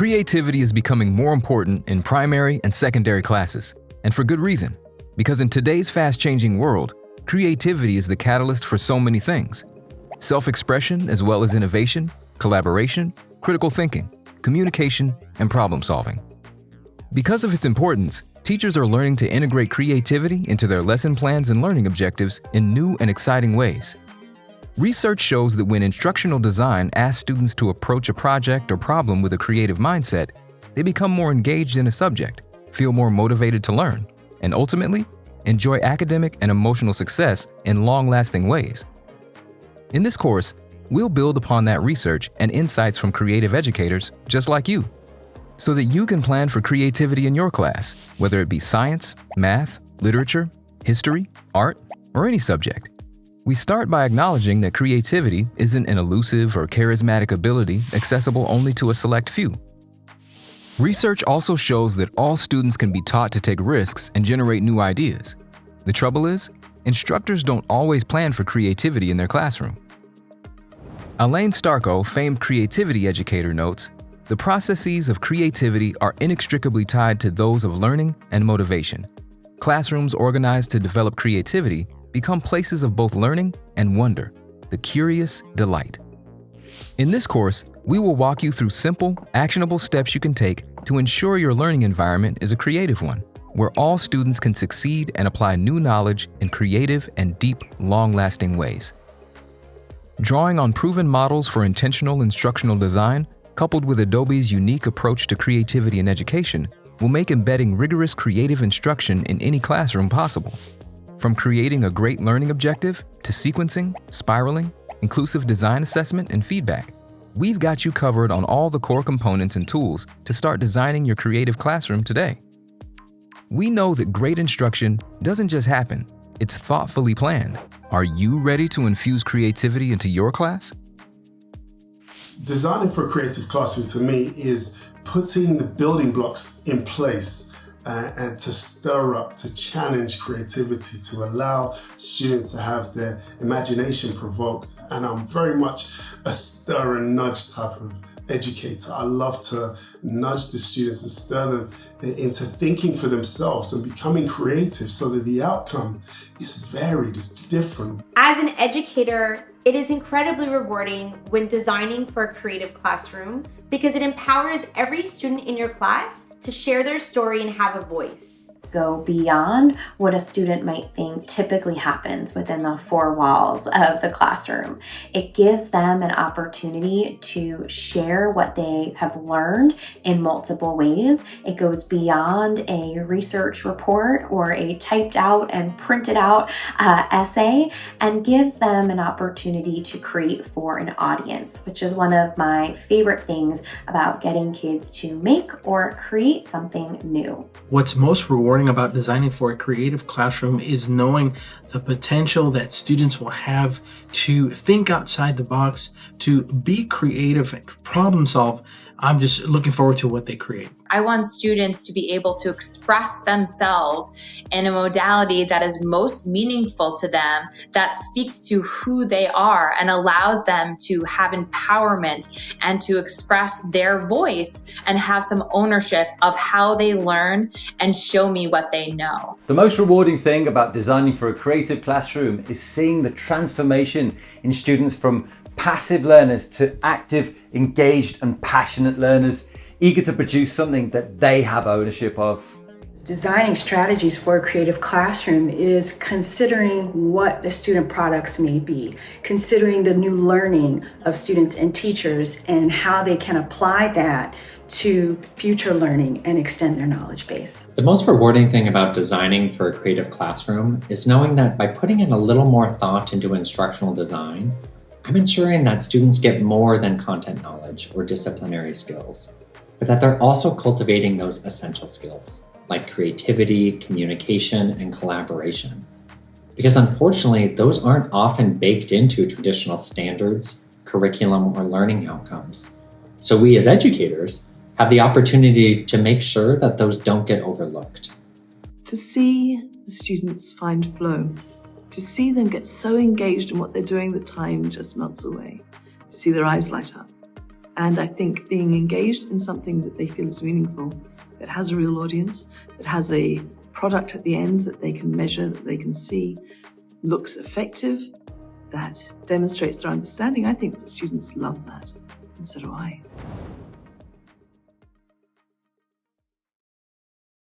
Creativity is becoming more important in primary and secondary classes, and for good reason, because in today's fast-changing world, creativity is the catalyst for so many things. Self-expression as well as innovation, collaboration, critical thinking, communication, and problem-solving. Because of its importance, teachers are learning to integrate creativity into their lesson plans and learning objectives in new and exciting ways. Research shows that when instructional design asks students to approach a project or problem with a creative mindset, they become more engaged in a subject, feel more motivated to learn, and ultimately, enjoy academic and emotional success in long-lasting ways. In this course, we'll build upon that research and insights from creative educators just like you, so that you can plan for creativity in your class, whether it be science, math, literature, history, art, or any subject. We start by acknowledging that creativity isn't an elusive or charismatic ability accessible only to a select few. Research also shows that all students can be taught to take risks and generate new ideas. The trouble is, instructors don't always plan for creativity in their classroom. Elaine Starko, famed creativity educator, notes, "The processes of creativity are inextricably tied to those of learning and motivation. Classrooms organized to develop creativity become places of both learning and wonder, the curious delight." In this course, we will walk you through simple, actionable steps you can take to ensure your learning environment is a creative one, where all students can succeed and apply new knowledge in creative and deep, long-lasting ways. Drawing on proven models for intentional instructional design, coupled with Adobe's unique approach to creativity in education, will make embedding rigorous creative instruction in any classroom possible. From creating a great learning objective to sequencing, spiraling, inclusive design assessment, and feedback, we've got you covered on all the core components and tools to start designing your creative classroom today. We know that great instruction doesn't just happen, it's thoughtfully planned. Are you ready to infuse creativity into your class? Designing for a creative classroom to me is putting the building blocks in place and to stir up, to challenge creativity, to allow students to have their imagination provoked. And I'm very much a stir and nudge type of educator. I love to nudge the students and stir them into thinking for themselves and becoming creative so that the outcome is varied, it's different. As an educator, it is incredibly rewarding when designing for a creative classroom because it empowers every student in your class to share their story and have a voice. Go beyond what a student might think typically happens within the four walls of the classroom. It gives them an opportunity to share what they have learned in multiple ways. It goes beyond a research report or a typed out and printed out essay and gives them an opportunity to create for an audience, which is one of my favorite things about getting kids to make or create something new. What's most rewarding about designing for a creative classroom is knowing the potential that students will have to think outside the box, to be creative, problem solve. I'm just looking forward to what they create. I want students to be able to express themselves in a modality that is most meaningful to them, that speaks to who they are and allows them to have empowerment and to express their voice and have some ownership of how they learn and show me what they know. The most rewarding thing about designing for a creative classroom is seeing the transformation in students from passive learners to active, engaged, and passionate learners, eager to produce something that they have ownership of. Designing strategies for a creative classroom is considering what the student products may be, considering the new learning of students and teachers and how they can apply that to future learning and extend their knowledge base. The most rewarding thing about designing for a creative classroom is knowing that by putting in a little more thought into instructional design, I'm ensuring that students get more than content knowledge or disciplinary skills, but that they're also cultivating those essential skills like creativity, communication, and collaboration. Because unfortunately, those aren't often baked into traditional standards, curriculum, or learning outcomes. So we as educators have the opportunity to make sure that those don't get overlooked. To see the students find flow, to see them get so engaged in what they're doing that time just melts away, to see their eyes light up, And I think being engaged in something that they feel is meaningful, that has a real audience, that has a product at the end that they can measure, that they can see, looks effective, that demonstrates their understanding, I think that students love that, and so do I.